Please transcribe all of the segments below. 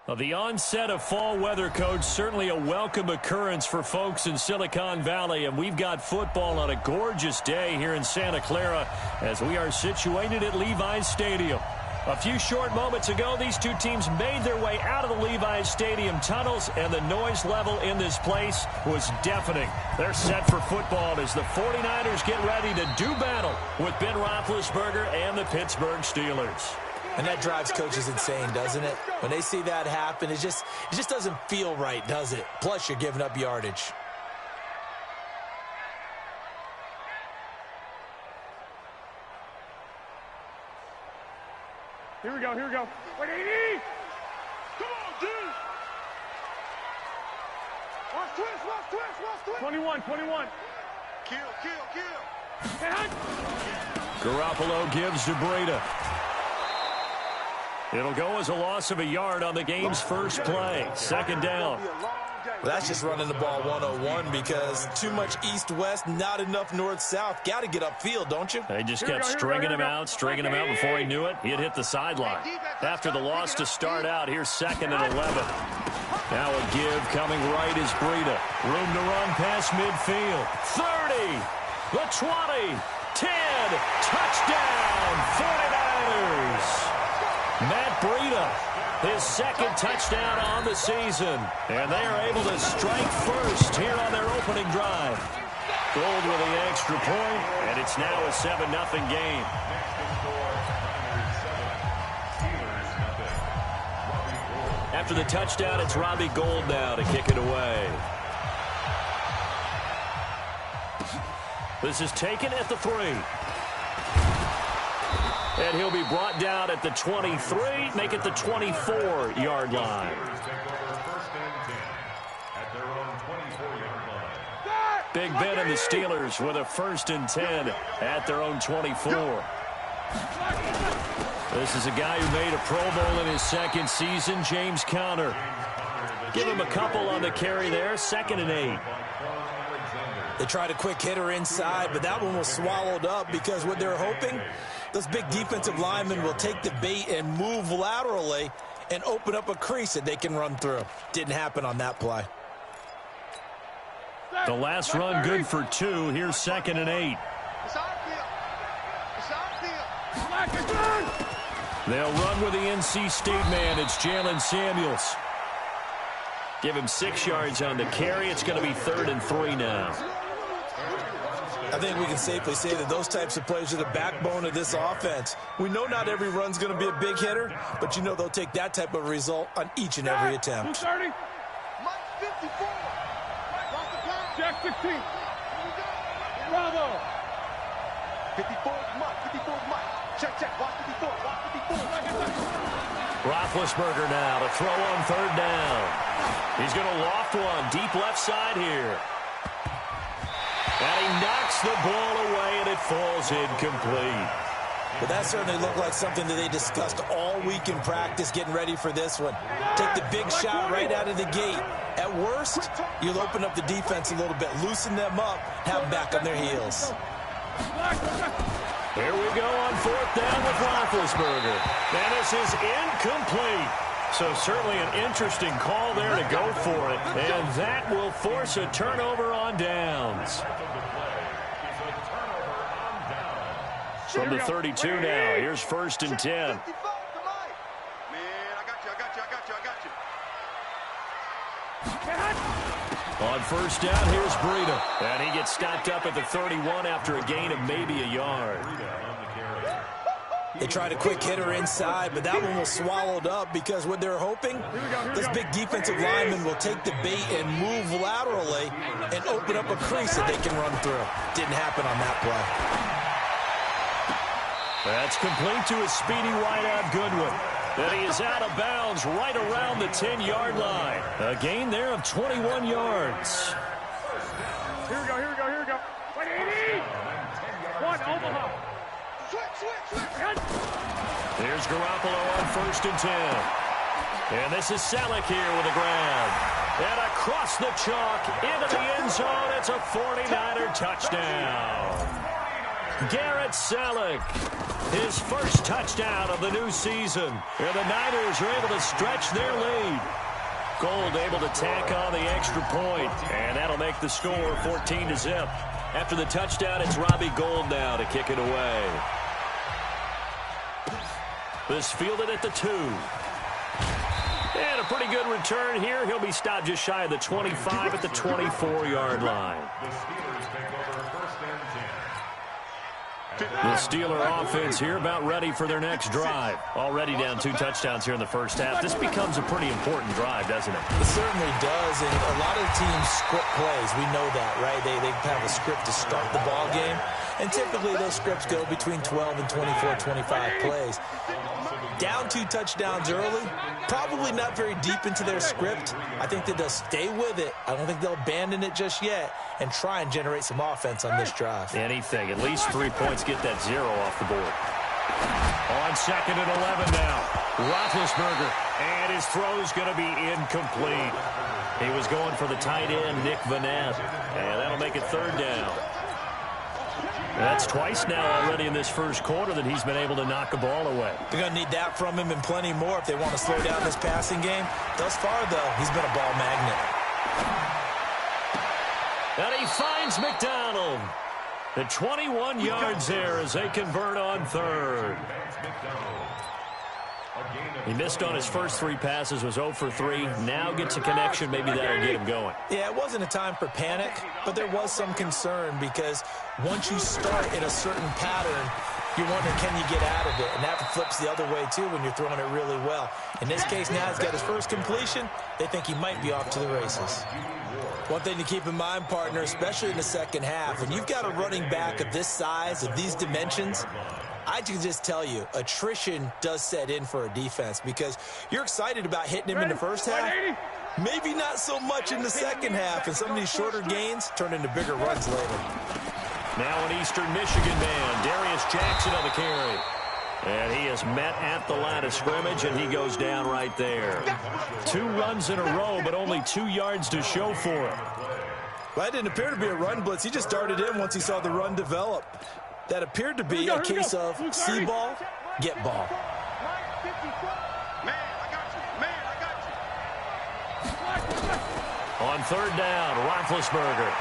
Well, the onset of fall weather, Coach, certainly a welcome occurrence for folks in Silicon Valley, and we've got football on a gorgeous day here in Santa Clara as we are situated at Levi's Stadium. A few short moments ago, these two teams made their way out of the Levi's Stadium tunnels, and the noise level in this place was deafening. They're set for football as the 49ers get ready to do battle with Ben Roethlisberger and the Pittsburgh Steelers. And that drives coaches insane, doesn't it? When they see that happen, it just doesn't feel right, does it? Plus, you're giving up yardage. Here we go, here we go. 180! Come on, dude! Watch twist, watch twist, watch twist! 21, 21. Kill, kill, kill. Hey, hunt! Garoppolo gives to Breida. It'll go as a loss of a yard on the game's first play. Second down. Well, that's just running the ball 101 because too much east-west, not enough north-south. Got to get upfield, don't you? They just kept stringing him out before he knew it. He'd hit the sideline. After the loss to start out, here's 2nd and 11. Now a give coming right is Breida. Room to run past midfield. 30, the 20, 10, touchdown, 49ers. Matt Breida, his second touchdown on the season. And they are able to strike first here on their opening drive. Gold with the extra point, and it's now a 7-0 game. After the touchdown, it's Robbie Gould now to kick it away. This is taken at the 3. And he'll be brought down at the 23, make it the 24-yard line. Big Ben and the Steelers with a 1st and 10 at their own 24. This is a guy who made a Pro Bowl in his second season, James Conner. Give him a couple on the carry there, 2nd and 8. They tried a quick hitter inside, but that one was swallowed up because what they're hoping, those big defensive linemen will take the bait and move laterally and open up a crease that they can run through. Didn't happen on that play. The last run good for 2. Here's 2nd and 8. They'll run with the NC State man. It's Jalen Samuels. Give him 6 yards on the carry. It's going to be 3rd and 3 now. I think we can safely say that those types of plays are the backbone of this offense. We know not every run's going to be a big hitter, but you know they'll take that type of result on each and every attempt. 230. Mike 54. Jack 16. Bravo. 54 Mike. 54 Mike. Check. Watch 54. Watch 54. Roethlisberger now to throw on 3rd down. He's going to loft one deep left side here. And he knocks the ball away, and it falls incomplete. But that certainly looked like something that they discussed all week in practice getting ready for this one. Take the big shot right out of the gate. At worst, you'll open up the defense a little bit, loosen them up, have them back on their heels. Here we go on 4th down with Roethlisberger. And this is incomplete. So certainly an interesting call there to go for it. And that will force a turnover on downs. From the 32 now, here's 1st and 10. On 1st down, here's Breida. And he gets stopped up at the 31 after a gain of maybe a yard. They tried a quick hitter inside, but that one was swallowed up because what they're hoping, those big defensive linemen will take the bait and move laterally and open up a crease that they can run through. Didn't happen on that play. That's complete to a speedy wideout Goodwin. Then he is out of bounds right around the 10-yard line. A gain there of 21 yards. Here we go. 180. 1 Omaha. Switch. Here's Garoppolo on 1st and 10. And this is Selleck here with a grab. And across the chalk into the end zone. It's a 49er touchdown. Garrett Selleck. His first touchdown of the new season. And the Niners are able to stretch their lead. Gold able to tack on the extra point, and that'll make the score 14-0. After the touchdown, it's Robbie Gould now to kick it away. This fielded at the 2. And a pretty good return here. He'll be stopped just shy of the 25 at the 24-yard line. The Steeler offense here about ready for their next drive. Already down 2 touchdowns here in the first half. This becomes a pretty important drive, doesn't it? It certainly does, and a lot of teams script plays. We know that, right? They have a script to start the ball game, and typically those scripts go between 12 and 24, 25 plays. Down 2 touchdowns early, probably not very deep into their script. I think that they'll stay with it. I don't think they'll abandon it just yet and try and generate some offense on this drive. Anything. At least 3 points get that 0 off the board. On 2nd and 11 now. Roethlisberger. And his throw's going to be incomplete. He was going for the tight end, Nick Vanette. And that'll make it 3rd down. That's twice now already in this first quarter that he's been able to knock a ball away. They're going to need that from him and plenty more if they want to slow down this passing game. Thus far, though, he's been a ball magnet. And he finds McDonald. The 21 yards there as they convert on 3rd. He missed on his first 3 passes, was 0 for 3. Now gets a connection. Maybe that'll get him going. Yeah, it wasn't a time for panic, but there was some concern because once you start in a certain pattern, you wonder, can you get out of it? And that flips the other way, too, when you're throwing it really well. In this case, now he's got his first completion. They think he might be off to the races. One thing to keep in mind, partner, especially in the second half, when you've got a running back of this size, of these dimensions, I can just tell you, attrition does set in for a defense because you're excited about hitting him in the first half. Maybe not so much in the second half, and some of these shorter gains turn into bigger runs later. Now an Eastern Michigan man, Darius Jackson on the carry. And he is met at the line of scrimmage, and he goes down right there. 2 runs in a row, but only 2 yards to show for it. Well, that didn't appear to be a run blitz. He just darted in once he saw the run develop. That appeared to be a case of see ball, get ball. On 3rd down, Roethlisberger.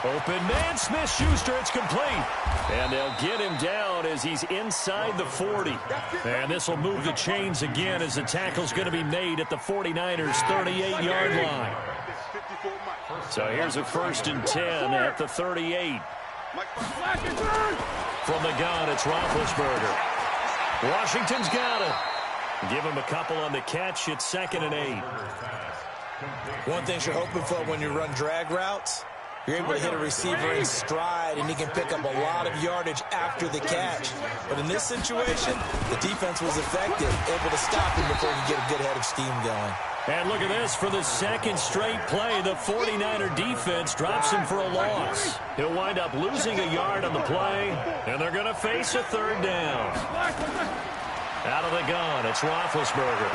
Open man, Smith-Schuster, it's complete. And they'll get him down as he's inside the 40. And this will move the chains again as the tackle's going to be made at the 49ers' 38-yard line. So here's a 1st and 10 at the 38. From the gun, it's Roethlisberger. Washington's got it. Give him a couple on the catch. It's 2nd and 8. One thing you're hoping for when you run drag routes, you're able to hit a receiver in stride, and he can pick up a lot of yardage after the catch. But in this situation, the defense was effective, able to stop him before he could get a good head of steam going. And look at this. For the 2nd straight play, the 49er defense drops him for a loss. He'll wind up losing a yard on the play, and they're going to face a 3rd down. Out of the gun, it's Roethlisberger.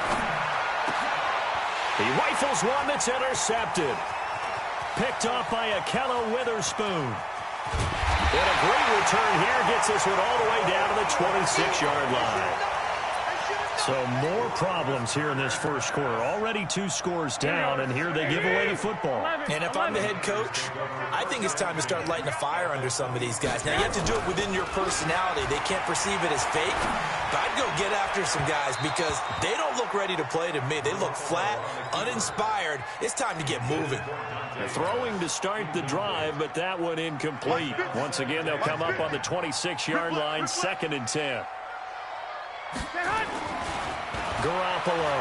He rifles one that's intercepted. Picked off by Akello Witherspoon. And a great return here gets this one all the way down to the 26-yard line. So more problems here in this first quarter. Already 2 scores down, and here they give away the football. And if I'm the head coach, I think it's time to start lighting a fire under some of these guys. Now, you have to do it within your personality. They can't perceive it as fake. But I'd go get after some guys because they don't look ready to play to me. They look flat, uninspired. It's time to get moving. They're throwing to start the drive, but that one incomplete. Once again, they'll come up on the 26-yard line, 2nd and 10. Garoppolo.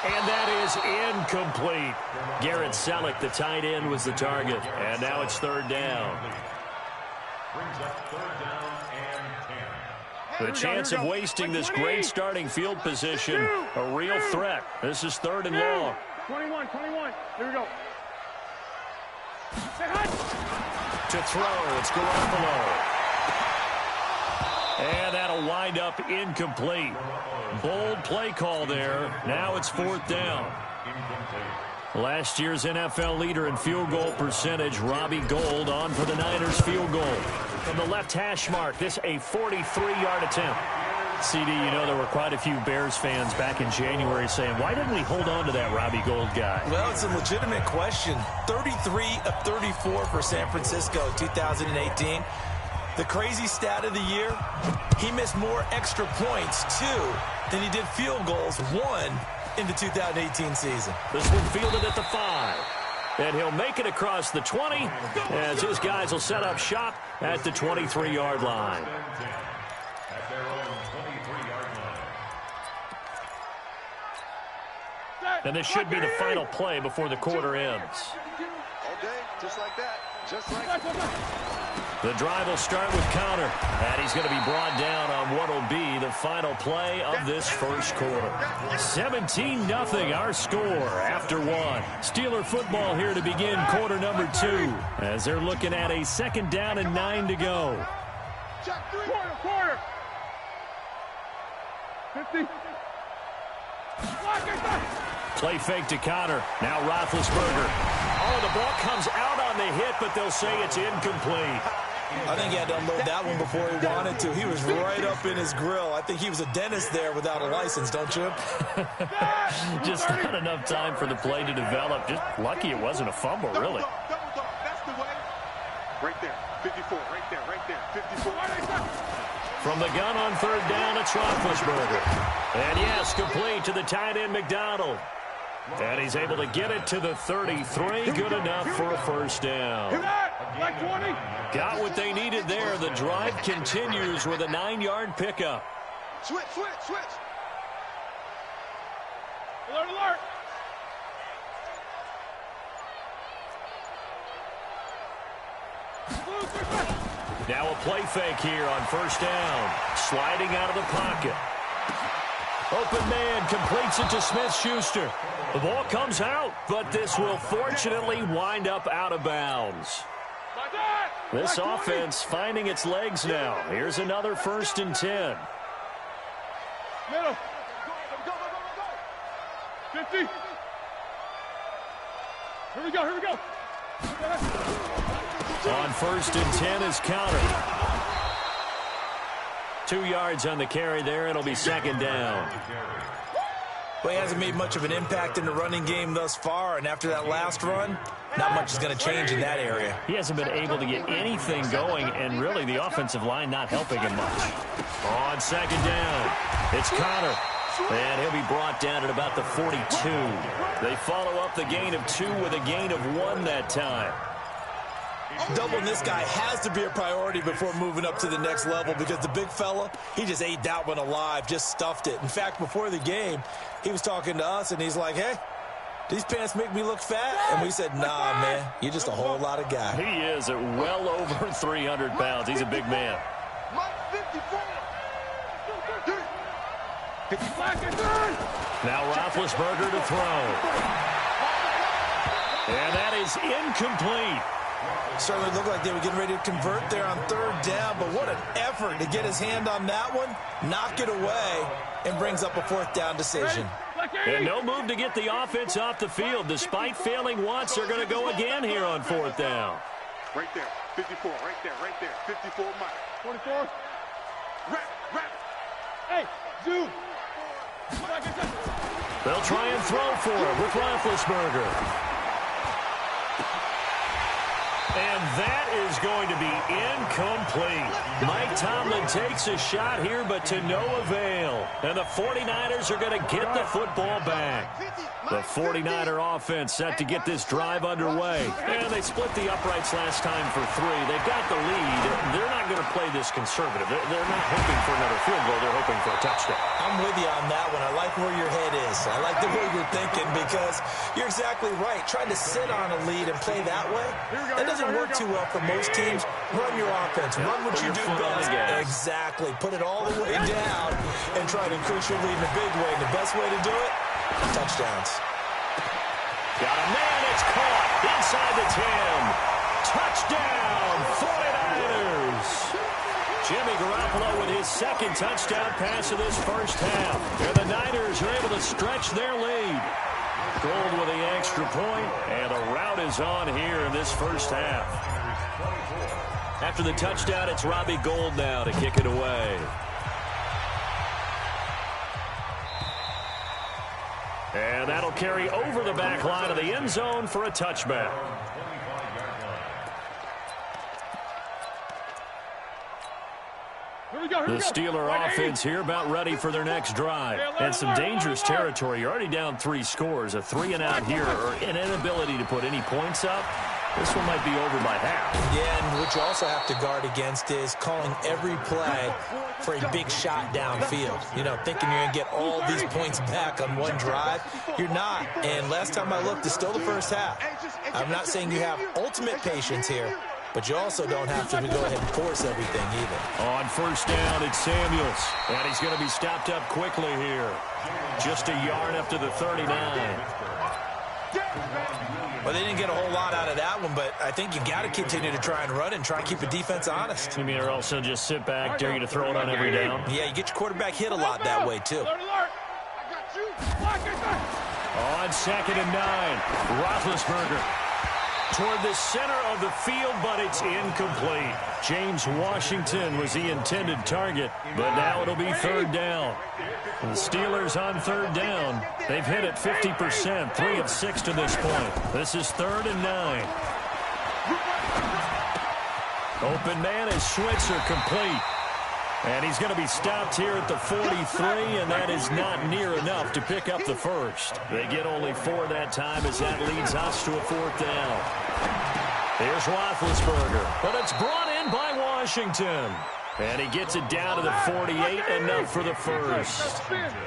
And that is incomplete. Garrett Selleck, the tight end, was the target. And now it's 3rd down. The chance of wasting this great starting field position, a real threat. This is 3rd and long. 21. Here we go. To throw, it's Garoppolo. And that'll wind up incomplete. Bold play call there. Now it's 4th down. Last year's NFL leader in field goal percentage, Robbie Gould, on for the Niners field goal. From the left hash mark, this a 43-yard attempt. CD, you know there were quite a few Bears fans back in January saying, why didn't we hold on to that Robbie Gould guy? Well, it's a legitimate question. 33 of 34 for San Francisco 2018. The crazy stat of the year, he missed more extra points, 2, than he did field goals, 1, in the 2018 season. This one fielded at the 5. And he'll make it across the 20 as his guys will set up shop at the 23-yard line. And this should be the final play before the quarter ends. All day, just like that. Just like that. The drive will start with Connor, and he's going to be brought down on what will be the final play of this first quarter. 17-0 our score after 1. Steeler football here to begin quarter number 2 as they're looking at a 2nd down and 9 to go. Quarter. 50. Play fake to Connor. Now Roethlisberger. Oh, the ball comes out on the hit, but they'll say it's incomplete. I think he had to unload that one before he wanted to. He was right up in his grill. I think he was a dentist there without a license, don't you? Just not enough time for the play to develop. Just lucky it wasn't a fumble, really. Double dog. That's the way. Right there. 54. Right there. 54. From the gun on 3rd down, it's Roethlisberger. And yes, complete to the tight end McDonald. And he's able to get it to the 33. Good enough for a 1st down. Like 20. Got what they needed there. The drive continues with a 9-yard pickup. Switch. Alert. Now a play fake here on 1st down. Sliding out of the pocket. Open man completes it to Smith-Schuster. The ball comes out, but this will fortunately wind up out of bounds. This offense finding its legs now. Here's another 1st and 10. Middle. 50. Here we go. On 1st and 10 is Connor. 2 yards on the carry there. It'll be 2nd down. Well, he hasn't made much of an impact in the running game thus far, and after that last run, not much is going to change in that area. He hasn't been able to get anything going, and really the offensive line not helping him much. On 2nd down, it's Connor. And he'll be brought down at about the 42. They follow up the gain of 2 with a gain of 1 that time. Doubling this guy has to be a priority before moving up to the next level because the big fella, he just ate that one alive, just stuffed it. In fact, before the game, he was talking to us, and he's like, hey, these pants make me look fat? And we said, nah, man, you're just a whole lot of guy. He is at well over 300 pounds. He's a big man. Now Roethlisberger to throw. And that is incomplete. Certainly looked like they were getting ready to convert there on 3rd down, but what an effort to get his hand on that one, knock it away, and brings up a 4th down decision. And no move to get the offense off the field. Despite failing once, they're going to go again here on 4th down. Right there, 54, right there, 54, Mike. 24. Rap. Hey, zoom. They'll try and throw for it with Roethlisberger. And that is going to be incomplete. Mike Tomlin takes a shot here, but to no avail. And the 49ers are going to get the football back. The 49er offense set to get this drive underway. And they split the uprights last time for 3. They've got the lead. They're not going to play this conservative. They're not hoping for another field goal. They're hoping for a touchdown. I'm with you on that one. I like where your head is. I like the way you're thinking because you're exactly right. Trying to sit on a lead and play that way, that doesn't work too well for most teams. Run your offense. Run what you do best. Exactly. Put it all the way down and try to increase your lead in a big way. And the best way to do it, touchdowns. Got a man. It's caught inside the 10. Touchdown, 49ers. Jimmy Garoppolo with his 2nd touchdown pass of this first half. And the Niners are able to stretch their lead. Gould with the extra. extra point, and the rout is on here in this first half. After the touchdown, it's Robbie Gould now to kick it away. And that'll carry over the back line of the end zone for a touchback. The Steeler offense here about ready for their next drive. And some dangerous territory. You're already down 3 scores. A 3-and-out here or an inability to put any points up. This one might be over by half. Yeah, and what you also have to guard against is calling every play for a big shot downfield. You know, thinking you're going to get all these points back on one drive. You're not. And last time I looked, it's still the first half. I'm not saying you have ultimate patience here, but you also don't have to go ahead and force everything either. On first down, it's Samuels. And he's going to be stopped up quickly here. Just a yard up to the 39. Well, they didn't get a whole lot out of that one, but I think you got to continue to try and run and try and keep the defense honest. You mean or also just sit back, dare you to throw it on every down? Yeah, you get your quarterback hit a lot that way, too. On 2nd and 9, Roethlisberger toward the center of the field, but it's incomplete. James Washington was the intended target, but now it'll be 3rd down. The Steelers on 3rd down. They've hit it 50%, 3 of 6 to this point. This is 3rd and 9. Open man is Switzer, complete. And he's going to be stopped here at the 43, and that is not near enough to pick up the first. They get only 4 that time as that leads us to a 4th down. Here's Roethlisberger, but it's brought in by Washington. And he gets it down to the 48, enough for the first.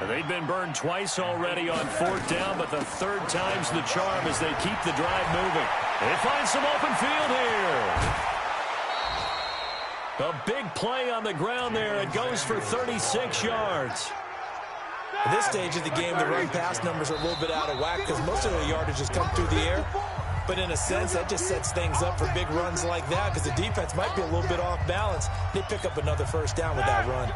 They've been burned twice already on 4th down, but the 3rd time's the charm as they keep the drive moving. They find some open field here. A big play on the ground there. It goes for 36 yards. At this stage of the game, the run-pass numbers are a little bit out of whack because most of the yardage has come through the air. But in a sense, that just sets things up for big runs like that because the defense might be a little bit off balance. They pick up another first down with that run.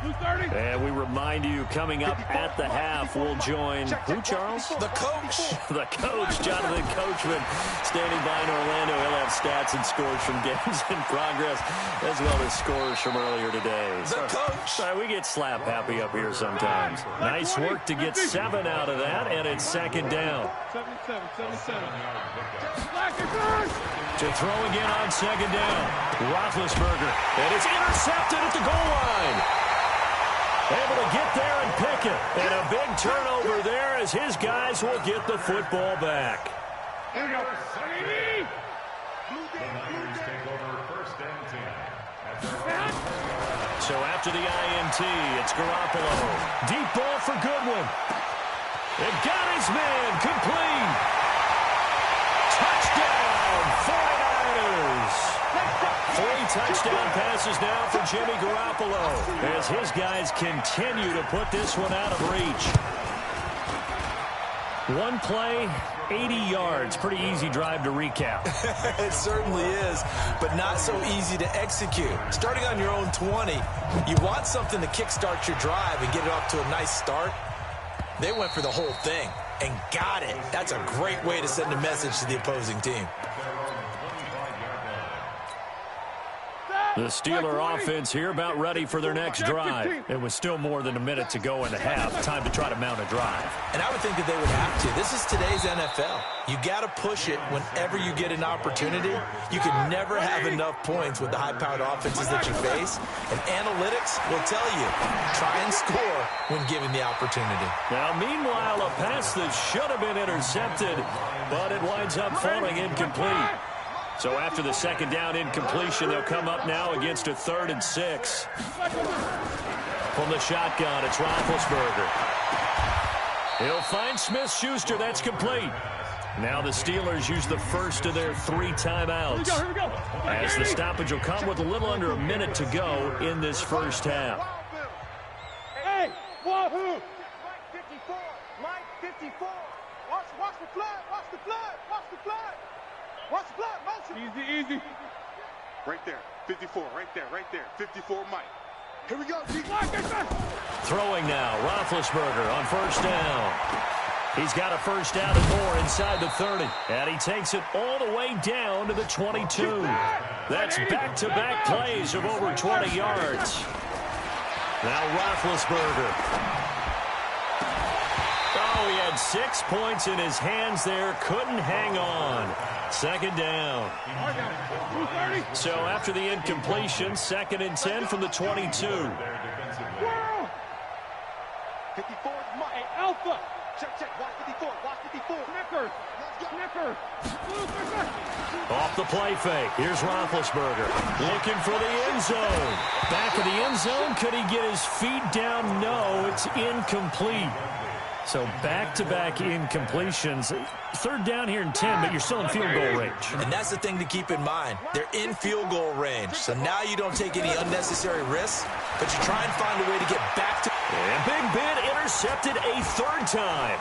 And we remind you, coming up at the half, we'll join who, Charles? The coach. The coach, Jonathan Coachman, standing by in Orlando. He'll have stats and scores from games in progress, as well as scores from earlier today. The coach. Sorry, we get slap happy up here sometimes. Nice work to get 7 out of that, and it's 2nd down. 77. To throw again on 2nd down. Roethlisberger. And it's intercepted at the goal line. Able to get there and pick it. And a big turnover there as his guys will get the football back. Here we go. So after the INT, it's Garoppolo. Deep ball for Goodwin. It got his man complete. Touchdown, 49ers. 3 touchdown passes now for Jimmy Garoppolo as his guys continue to put this one out of reach. One play, 80 yards. Pretty easy drive to recap. It certainly is, but not so easy to execute. Starting on your own 20, you want something to kickstart your drive and get it off to a nice start. They went for the whole thing and got it. That's a great way to send a message to the opposing team. The Steeler offense here about ready for their next drive. It was still more than a minute to go in the half. Time to try to mount a drive. And I would think that they would have to. This is today's NFL. You got to push it whenever you get an opportunity. You can never have enough points with the high-powered offenses that you face. And analytics will tell you, try and score when given the opportunity. Now, meanwhile, a pass that should have been intercepted, but it winds up falling incomplete. So after the 2nd down incompletion, they'll come up now against a 3rd and 6. From the shotgun, it's Roethlisberger. He'll find Smith-Schuster. That's complete. Now the Steelers use the first of their 3 timeouts. Here we go. As the stoppage will come with a little under a minute to go in this first half. Hey, wahoo! Mike 54. Mike 54. Watch the flood. Watch the flood. Watch the flood. Watch the flood. Motion. Easy. Right there. 54. Right there. 54 Mike. Here we go. Throwing now. Roethlisberger on first down. He's got a first down and more inside the 30. And he takes it all the way down to the 22. That's back-to-back plays of over 20 yards. Now Roethlisberger. Oh, he had 6 points in his hands there. Couldn't hang on. Second down. So after the incompletion, 2nd and 10 from the 22. 54 Mike. Alpha. Check. Watch 54. Watch 54. Snicker. Off the play fake. Here's Roethlisberger looking for the end zone. Back of the end zone. Could he get his feet down? No, it's incomplete. So back-to-back incompletions. 3rd down here and 10, but you're still in field goal range. And that's the thing to keep in mind. They're in field goal range. So now you don't take any unnecessary risks, but you try and find a way to get back to... And Big Ben intercepted a 3rd time.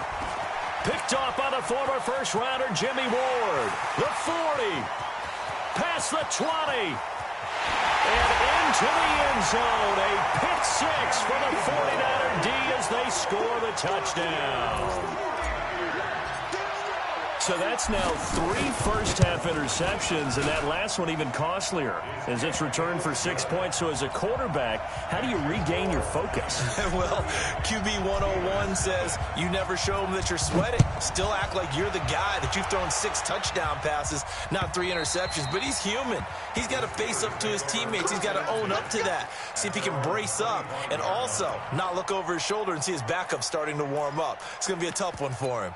Picked off by the former first-rounder Jimmy Ward. The 40. Past the 20. And into the end zone. A pick 6 for the 49er D as they score the touchdown. So that's now 3 first-half interceptions, and that last one even costlier as it's returned for 6 points. So as a quarterback, how do you regain your focus? Well, QB 101 says you never show them that you're sweating. Still act like you're the guy, that you've thrown 6 touchdown passes, not 3 interceptions. But he's human. He's got to face up to his teammates. He's got to own up to that. See if he can brace up and also not look over his shoulder and see his backup starting to warm up. It's going to be a tough one for him.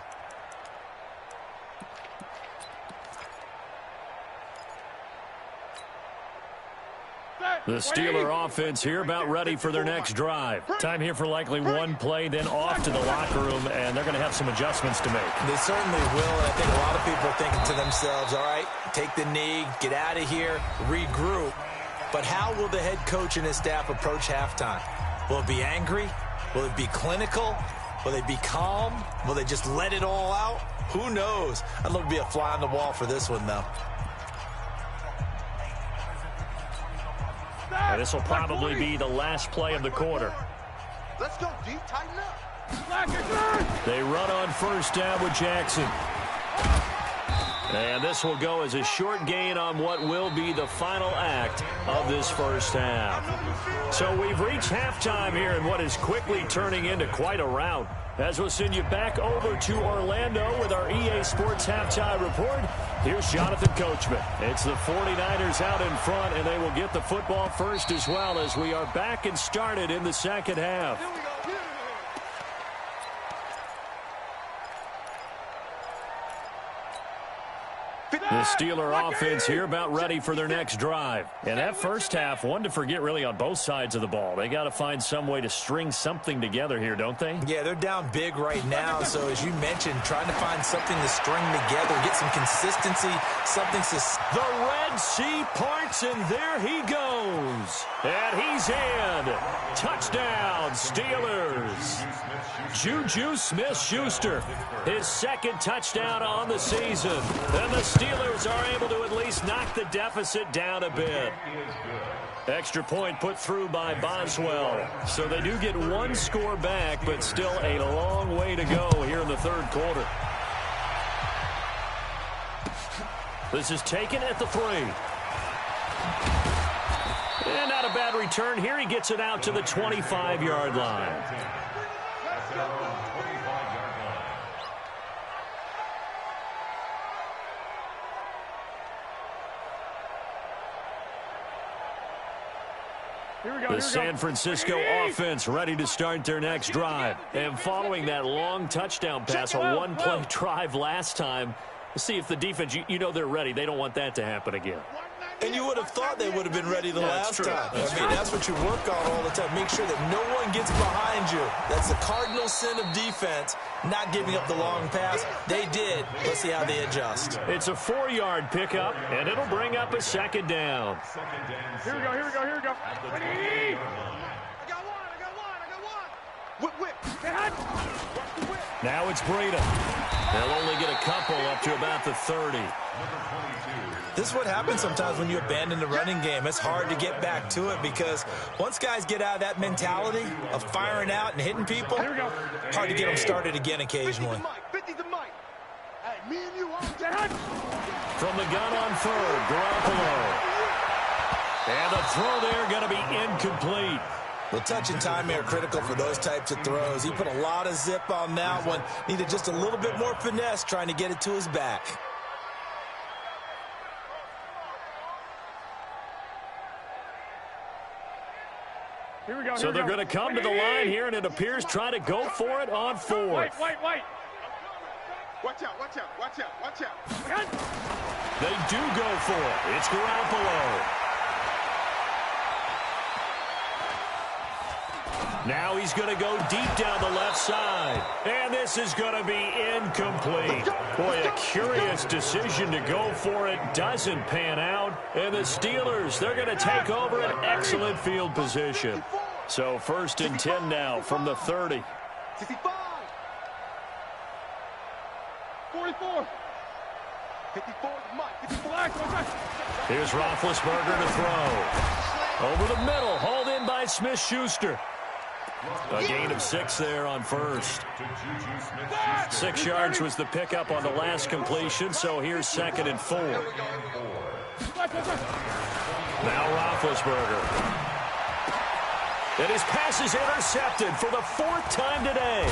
The Steeler offense here about ready for their next drive. Time here for likely one play, then off to the locker room, and they're going to have some adjustments to make. They certainly will, and I think a lot of people are thinking to themselves, all right, take the knee, get out of here, regroup. But how will the head coach and his staff approach halftime? Will it be angry? Will it be clinical? Will they be calm? Will they just let it all out? Who knows? I'd love to be a fly on the wall for this one, though. This will probably be the last play of the quarter. Let's go, D. Tighten up. They run on first down with Jackson. And this will go as a short gain on what will be the final act of this first half. So we've reached halftime here in what is quickly turning into quite a rout. As we'll send you back over to Orlando with our EA Sports Halftime Report, here's Jonathan Coachman. It's the 49ers out in front, and they will get the football first as well as we are back and started in the second half. The Steeler offense here about ready for their next drive. And that first half, one to forget really on both sides of the ball. They got to find some way to string something together here, don't they? Yeah, they're down big right now. So as you mentioned, trying to find something to string together, get some consistency, something to... The Red Sea parts, and there he goes. And he's in. Touchdown, Steelers. Juju Smith-Schuster, his 2nd touchdown on the season. And the Steelers are able to at least knock the deficit down a bit. Extra point put through by Boswell. So they do get 1 score back, but still a long way to go here in the 3rd quarter. This is taken at the 3. And not a bad return here. He gets it out to the 25-yard line. The San Francisco offense ready to start their next drive. And following that long touchdown pass, a 1-play drive last time, let's see if the defense, you know they're ready. They don't want that to happen again. And you would have thought they would have been ready the last time. That's what you work on all the time. Make sure that no one gets behind you. That's the cardinal sin of defense, not giving up the long pass. They did. Let's see how they adjust. It's a 4-yard pickup, and it'll bring up a 2nd down. Here we go. Ready? I got one. Whip. Now it's Breida. They'll only get a couple up to about the 30. This is what happens sometimes when you abandon the running game. It's hard to get back to it because once guys get out of that mentality of firing out and hitting people, hard to get them started again occasionally. from the gun on third, Garoppolo. And the throw there going to be incomplete. Well, touch and timing are critical for those types of throws. He put a lot of zip on that one. Needed just a little bit more finesse trying to get it to his back. Here we go. So they're going to come to the line here, and it appears try to go for it on fourth. Wait. Watch out, watch out, watch out, watch out. They do go for it. It's Garoppolo. Now he's going to go deep down the left side. And this is going to be incomplete. Boy, a curious decision to go for it. Doesn't pan out. And the Steelers, they're going to take over an excellent field position. So 1st and 10 now from the 30. 55. 44. 54. Mike. 54. Here's Roethlisberger to throw. Over the middle, hauled in by Smith-Schuster. A gain of 6 there on first. 6 yards was the pickup on the last completion, so here's 2nd and 4. Now Roethlisberger. And his pass is intercepted for the 4th time today.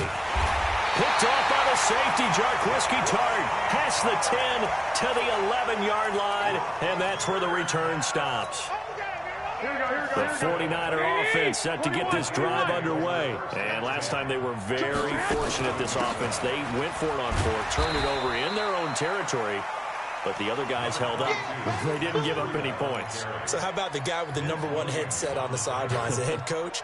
Picked off by the safety, Jarquiski Tart. Past the 10 to the 11-yard line, and that's where the return stops. The 49er offense set to get this drive underway. And last time they were very fortunate, this offense. They went for it on 4th, turned it over in their own territory, but the other guys held up. They didn't give up any points. So how about the guy with the #1 headset on the sidelines, the head coach?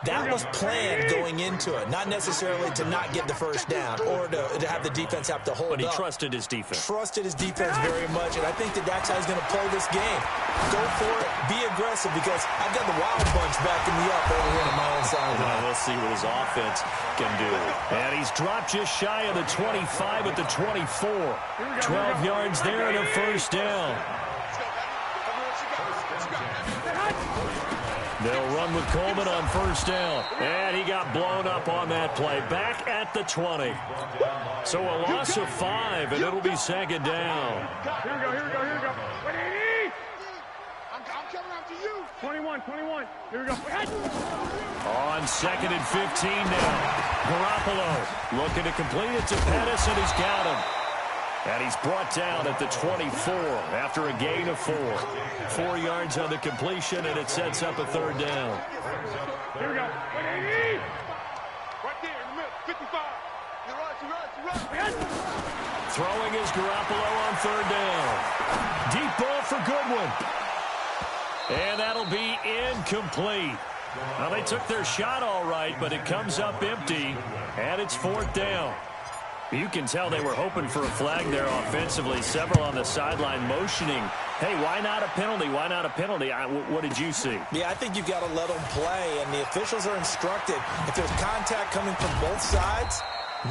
That was planned going into it, not necessarily to not get the first down or to have the defense have to hold up. But he trusted his defense. Trusted his defense very much, and I think that's how he's going to play this game. Go for it, be aggressive, because I've got the wild bunch backing me up over here on my own side. We'll see what his offense can do. And he's dropped just shy of the 25 at the 24. 12 yards there and a first down. They'll run with Coleman on first down. And he got blown up on that play. Back at the 20. So a loss of 5, and it'll be 2nd down. Here we go. I'm coming after you. 21. Here we go. On 2nd and 15 now. Garoppolo looking to complete it to Pettis, and he's got him. And he's brought down at the 24 after a gain of 4. 4 yards on the completion, and it sets up a 3rd down. Here we go. Right there in the middle. 55. You're right. Throwing is Garoppolo on 3rd down. Deep ball for Goodwin. And that'll be incomplete. Now, they took their shot all right, but it comes up empty, and it's 4th down. You can tell they were hoping for a flag there offensively. Several on the sideline motioning, hey, why not a penalty? Why not a penalty? What did you see? Yeah, I think you've got to let them play, and the officials are instructed. If there's contact coming from both sides,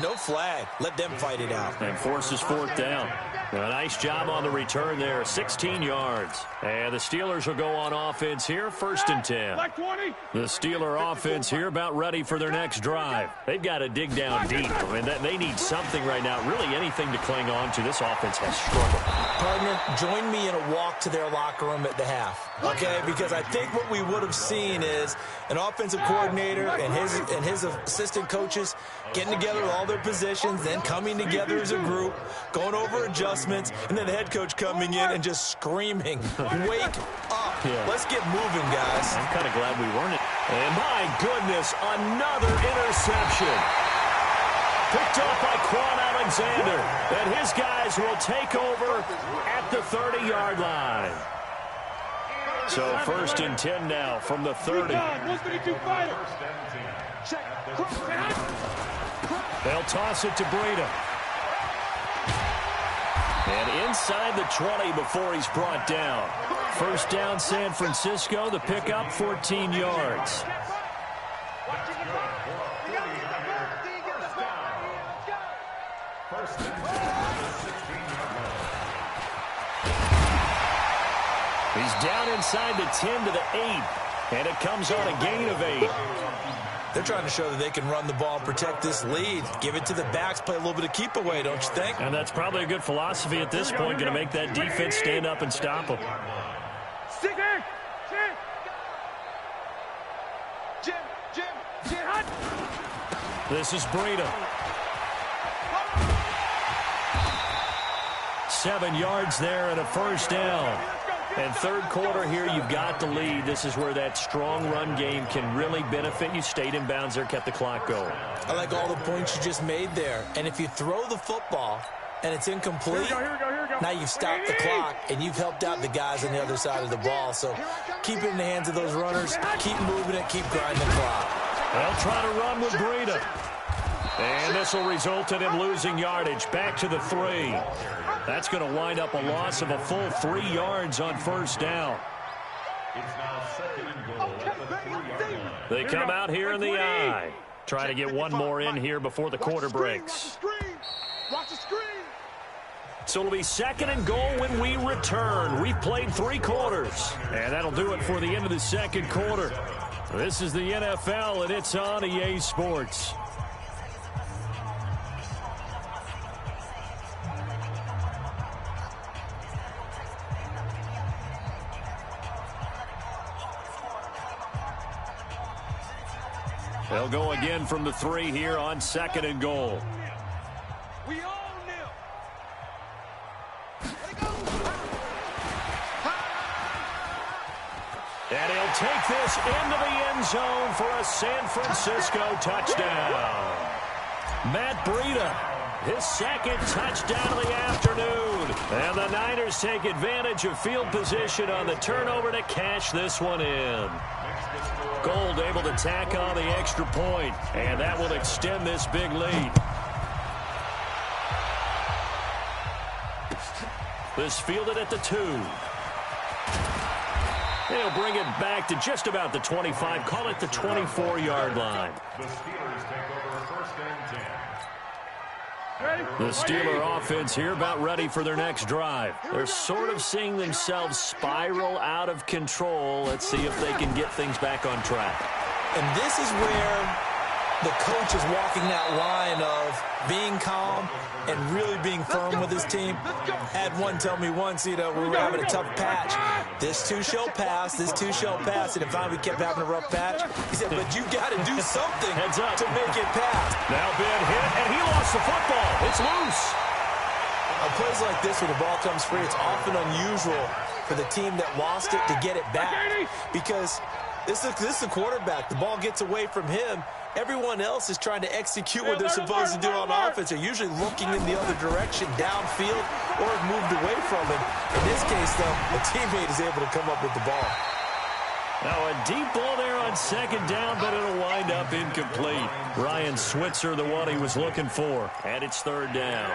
no flag. Let them fight it out. And forces 4th down. A nice job on the return there, 16 yards. And the Steelers will go on offense here, 1st and 10. The Steeler offense here about ready for their next drive. They've got to dig down deep. I mean, they need something right now, really anything to cling on to. This offense has struggled. Partner, join me in a walk to their locker room at the half, okay? Because I think what we would have seen is an offensive coordinator and his assistant coaches getting together with all their positions, then coming together as a group, going over adjustments, and then the head coach coming in and just screaming, wake up. Yeah. Let's get moving, guys. I'm kind of glad we weren't. And my goodness, another interception. Picked off by Quan Alexander. And his guys will take over at the 30-yard line. So 1st and 10 now from the 30. They'll toss it to Breida. And inside the 20 before he's brought down. 1st down, San Francisco. The pickup, 14 yards. He's down inside the 10 to the 8. And it comes on a gain of 8. They're trying to show that they can run the ball and protect this lead. Give it to the backs, play a little bit of keep away, don't you think? And that's probably a good philosophy at this point, going to make that defense stand up and stop them. This is Breida. 7 yards there and a first down. And third quarter here, you've got the lead. This is where that strong run game can really benefit you. Stayed in bounds there, kept the clock going. I like all the points you just made there. And if you throw the football and it's incomplete, here we go. now you've stopped the clock and you've helped out the guys on the other side of the ball. So keep it in the hands of those runners. Keep moving it. Keep grinding the clock. They'll try to run with Breida. And this will result in him losing yardage. Back to the 3. That's going to wind up a loss of a full 3 yards on first down. They come out here in the I. Try to get one more in here before the quarter breaks. So it'll be 2nd and goal when we return. We've played 3 quarters. And that'll do it for the end of the second quarter. This is the NFL, and it's on EA Sports. They'll go again from the 3 here on 2nd and goal. We own them. And he'll take this into the end zone for a San Francisco touchdown. Matt Breida, his 2nd touchdown of the afternoon. And the Niners take advantage of field position on the turnover to cash this one in. Gold able to tack on the extra point, and that will extend this big lead. This fielded at the 2. They'll bring it back to just about the 25, call it the 24-yard line. The Steelers take over 1st and 10. The Steeler offense here about ready for their next drive. They're sort of seeing themselves spiral out of control. Let's see if they can get things back on track. And this is where the coach is walking that line of being calm and really being firm with his team. Had one tell me once, we were having a tough patch. This too shall pass, this too shall pass. And if we kept having a rough patch, he said, but you got to do something to make it pass. Now Ben hit, and he lost the football. It's loose. On plays like this where the ball comes free, it's often unusual for the team that lost it to get it back. Because this is the quarterback. The ball gets away from him. Everyone else is trying to execute what they're supposed to do on offense. They're usually looking in the other direction, downfield, or have moved away from him. In this case, though, a teammate is able to come up with the ball. Now a deep ball there on 2nd down, but it'll wind up incomplete. Ryan Switzer, the one he was looking for. And it's 3rd down.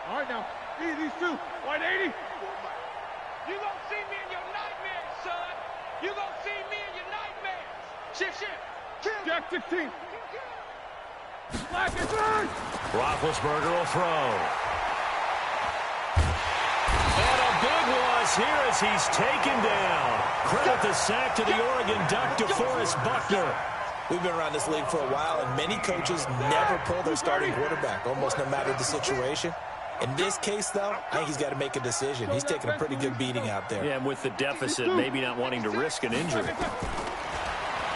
All right, now, these 2. White 80. You gonna see me in your nightmares, son. You gonna see me in your nightmares. Shift. Jack 16. Black and turn. Roethlisberger will throw. And a big loss here as he's taken down. Credit the sack to the Oregon Duck, DeForest Buckner. We've been around this league for a while, and many coaches never pull their starting quarterback, almost no matter the situation. In this case, though, I think he's got to make a decision. He's taking a pretty good beating out there. Yeah, and with the deficit, maybe not wanting to risk an injury.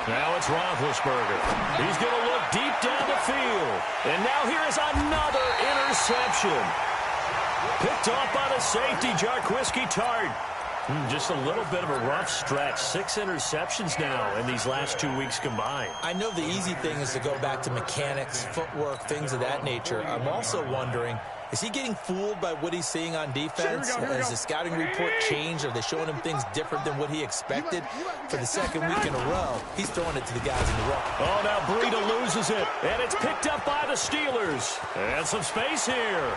Now it's Roethlisberger. He's going to look deep down the field. And now here is another interception. Picked off by the safety, Jarquiski Tart. Just a little bit of a rough stretch. 6 interceptions now in these last 2 weeks combined. I know the easy thing is to go back to mechanics, footwork, things of that nature. I'm also wondering, is he getting fooled by what he's seeing on defense? Has the scouting report changed? Are they showing him things different than what he expected? For the 2nd week in a row, he's throwing it to the guys in the row. Oh, now Breida loses it, and it's picked up by the Steelers. And some space here.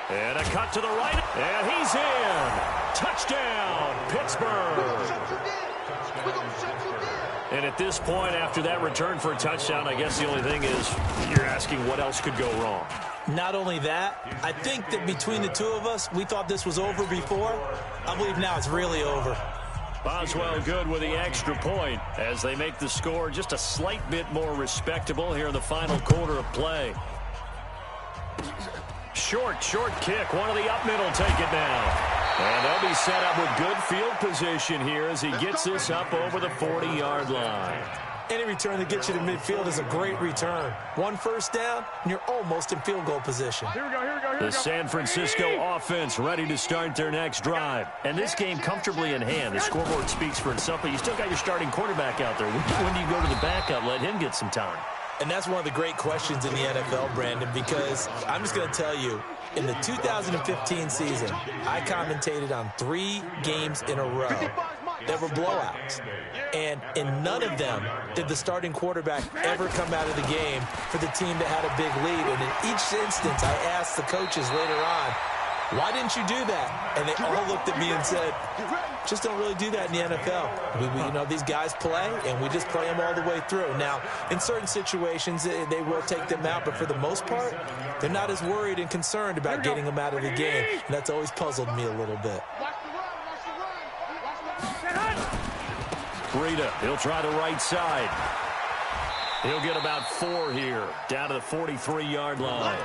And a cut to the right, and he's in. Touchdown, Pittsburgh. And at this point, after that return for a touchdown, I guess the only thing is you're asking what else could go wrong. Not only that, I think that between the two of us, we thought this was over before. I believe now it's really over. Boswell good with the extra point as they make the score just a slight bit more respectable here in the final quarter of play. Short kick. One of the up middle take it now. And they'll be set up with good field position here as he gets this up over the 40-yard line. Any return that gets you to midfield is a great return. One first down, and you're almost in field goal position. Here we go. The San Francisco offense ready to start their next drive. And this game comfortably in hand. The scoreboard speaks for itself, but you still got your starting quarterback out there. When do you go to the backup, let him get some time? And that's one of the great questions in the NFL, Brandon, because I'm just going to tell you, in the 2015 season, I commentated on 3 games in a row that were blowouts. And in none of them did the starting quarterback ever come out of the game for the team that had a big lead. And in each instance, I asked the coaches later on, why didn't you do that? And they all looked at me and said, just don't really do that in the NFL. You know, these guys play, and we just play them all the way through. Now, in certain situations, they will take them out, but for the most part, they're not as worried and concerned about getting them out of the game. And that's always puzzled me a little bit. Breida, he'll try the right side. He'll get about 4 here, down to the 43-yard line.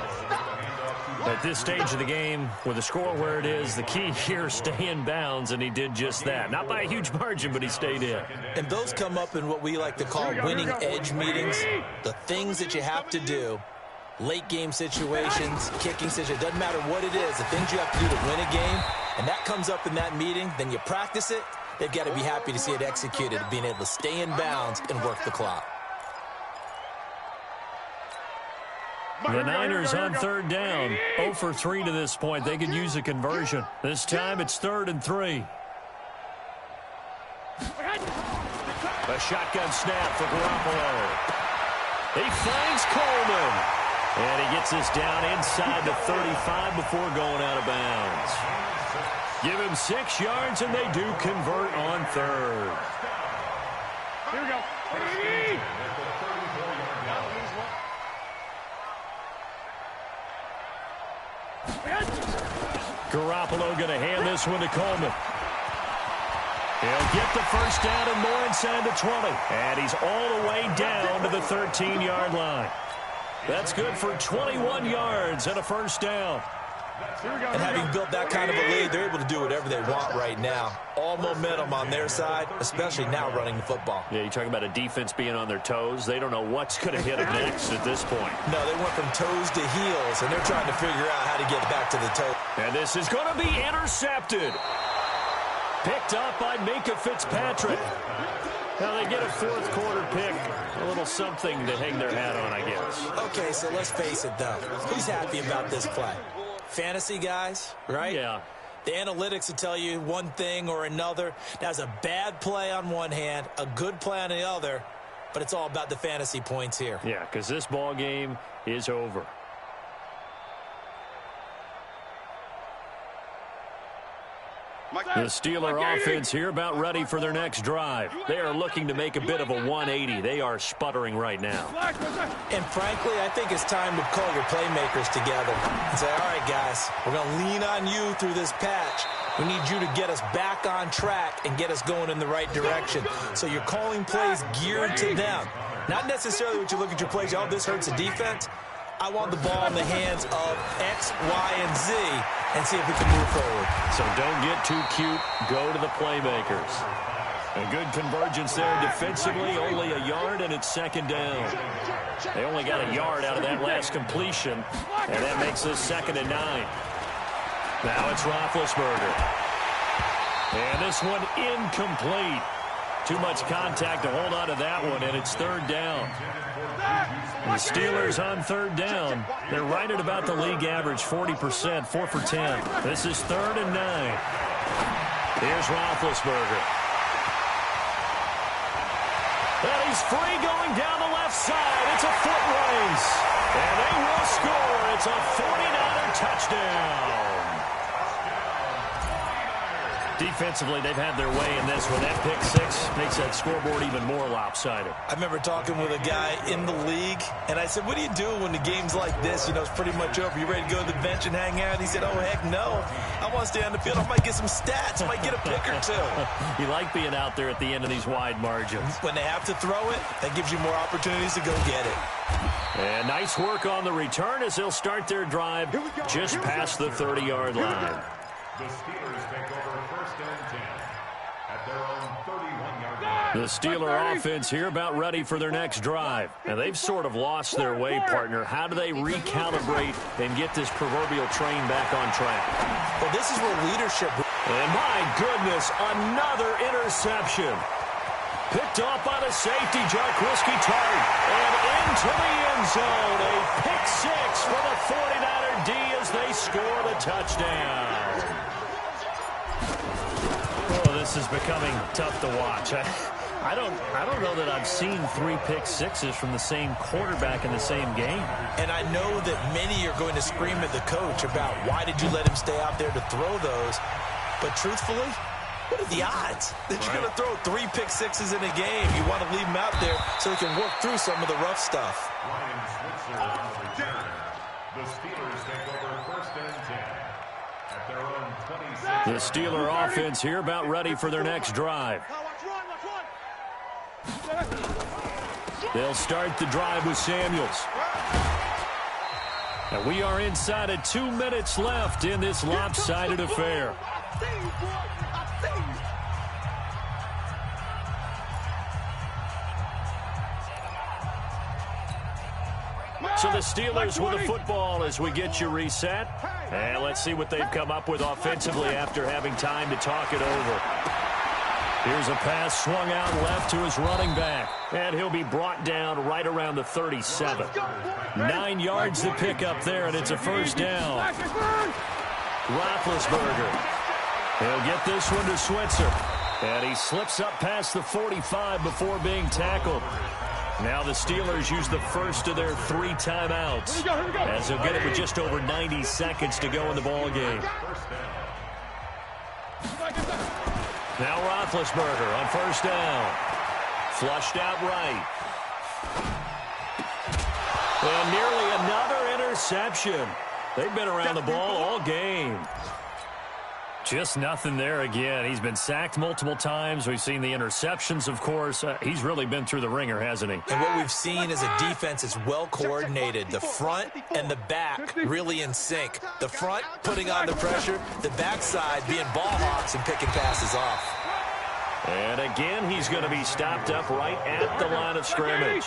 At this stage of the game, with the score where it is, the key here, stay in bounds, and he did just that. Not by a huge margin, but he stayed in. And those come up in what we like to call winning edge meetings. The things that you have to do, late game situations, kicking situations, doesn't matter what it is, the things you have to do to win a game, and that comes up in that meeting, then you practice it, they've got to be happy to see it executed, being able to stay in bounds and work the clock. The Niners on third down, 0 for 3 to this point. They could use a conversion. This time it's 3rd and 3. A shotgun snap for Garoppolo. He finds Coleman. And he gets this down inside the 35 before going out of bounds. Give him 6 yards, and they do convert on 3rd. Here we go. Garoppolo going to hand this one to Coleman. He'll get the first down and more inside the 20. And he's all the way down to the 13-yard line. That's good for 21 yards and a first down. And having built that kind of a lead, they're able to do whatever they want right now. All momentum on their side, especially now running the football. Yeah, you talk about a defense being on their toes. They don't know what's going to hit them next at this point. No, they went from toes to heels, and they're trying to figure out how to get back to the toe. And this is going to be intercepted. Picked up by Minka Fitzpatrick. Now they get a 4th quarter pick. A little something to hang their hat on, I guess. Okay, so let's face it, though. Who's happy about this play? Fantasy guys, right? Yeah. The analytics will tell you one thing or another. That's a bad play on one hand, a good play on the other, but it's all about the fantasy points here. Yeah, because this ball game is over. The Steeler offense here about ready for their next drive. They are looking to make a bit of a 180. They are sputtering right now. And frankly, I think it's time to call your playmakers together and say, all right, guys, we're going to lean on you through this patch. We need you to get us back on track and get us going in the right direction. So you're calling plays geared to them. Not necessarily what you look at your plays, oh, this hurts the defense. I want the ball in the hands of X, Y, and Z and see if we can move forward. So don't get too cute. Go to the playmakers. A good convergence there defensively. Only a yard, and it's 2nd down. They only got a yard out of that last completion, and that makes this 2nd and 9. Now it's Roethlisberger. And this one incomplete. Too much contact to hold on to that one, and it's 3rd down. The Steelers on 3rd down. They're right at about the league average, 40%, 4 for 10. This is 3rd and 9. Here's Roethlisberger. And he's free going down the left side. It's a foot race. And they will score. It's a 49er touchdown. Defensively, they've had their way in this one. That pick six makes that scoreboard even more lopsided. I remember talking with a guy in the league, and I said, what do you do when the game's like this? You know, it's pretty much over. You ready to go to the bench and hang out? He said, oh, heck no. I want to stay on the field. I might get some stats. I might get a pick or two. You like being out there at the end of these wide margins. When they have to throw it, that gives you more opportunities to go get it. And nice work on the return as they'll start their drive just past the 30-yard line. The Steelers take over first and 10 at their own 31-yard line. The Steeler offense here about ready for their next drive. And they've sort of lost their way, partner. How do they recalibrate and get this proverbial train back on track? Well, this is where leadership... And my goodness, another interception. Picked off by the safety, Jarquiski Tart. And into the end zone. A pick six for the 49er D as they score the touchdown. Oh, this is becoming tough to watch. I don't know that I've seen 3 pick sixes from the same quarterback in the same game. And I know that many are going to scream at the coach about why did you let him stay out there to throw those. But truthfully, what are the odds that you're going to throw 3 pick sixes in a game? You want to leave them out there so they can work through some of the rough stuff. Ryan Switzer on the return. The Steelers take over first and 10 at their own 26. The Steeler offense here about ready for their next drive. They'll start the drive with Samuels. And we are inside of 2 minutes left in this lopsided affair. So the Steelers with the football as we get you reset. And let's see what they've come up with offensively after having time to talk it over. Here's a pass swung out left to his running back. And he'll be brought down right around the 37. 9 yards to pick up there, and it's a first down. Roethlisberger. He'll get this one to Switzer. And he slips up past the 45 before being tackled. Now the Steelers use the first of their 3 timeouts, as they'll get it with just over 90 seconds to go in the ball game. Now Roethlisberger on first down. Flushed out right. And nearly another interception. They've been around the ball all game. Just nothing there again. He's been sacked multiple times. We've seen the interceptions, of course. He's really been through the ringer, hasn't he? And what we've seen is a defense is well coordinated. The front and the back really in sync. The front putting on the pressure, the backside being ball hawks and picking passes off. And again, he's going to be stopped up right at the line of scrimmage.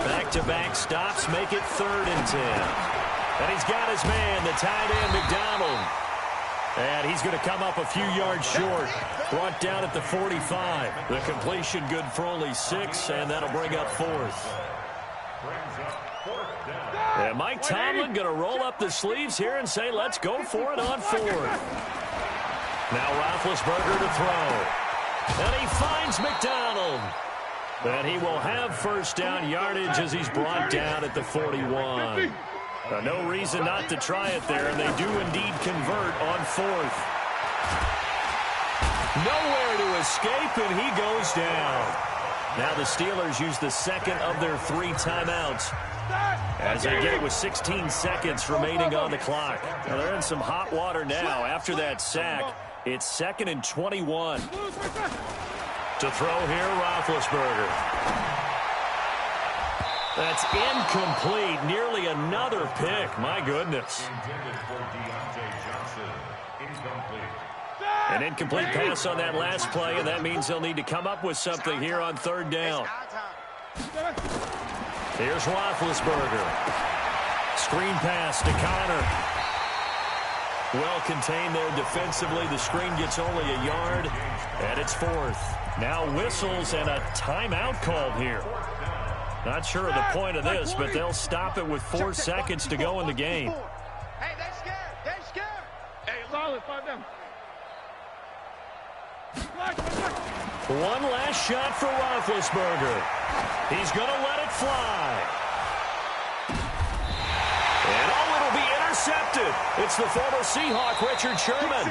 Back-to-back stops make it 3rd and 10. And he's got his man, the tight end, McDonald. And he's going to come up a few yards short. Brought down at the 45. The completion good for only 6, and that'll bring up 4th. And Mike Tomlin going to roll up the sleeves here and say, let's go for it on 4th. Now Roethlisberger to throw. And he finds McDonald. And he will have first down yardage as he's brought down at the 41. No reason not to try it there, and they do indeed convert on 4th. Nowhere to escape, and he goes down. Now the Steelers use the second of their 3 timeouts as they get it with 16 seconds remaining on the clock. Now they're in some hot water now. After that sack, it's 2nd and 21. To throw here, Roethlisberger. That's incomplete. Nearly another pick. My goodness. An incomplete pass on that last play, and that means they'll need to come up with something here on 3rd down. Here's Roethlisberger. Screen pass to Connor. Well contained there defensively. The screen gets only a yard, and it's 4th. Now whistles and a timeout called here. Not sure of the point of this, but they'll stop it with 4 seconds to go in the game. Hey, they're scared. They're scared. Hey, solid. 5 down. One last shot for Roethlisberger. He's going to let it fly. And it'll be intercepted. It's the former Seahawk, Richard Sherman.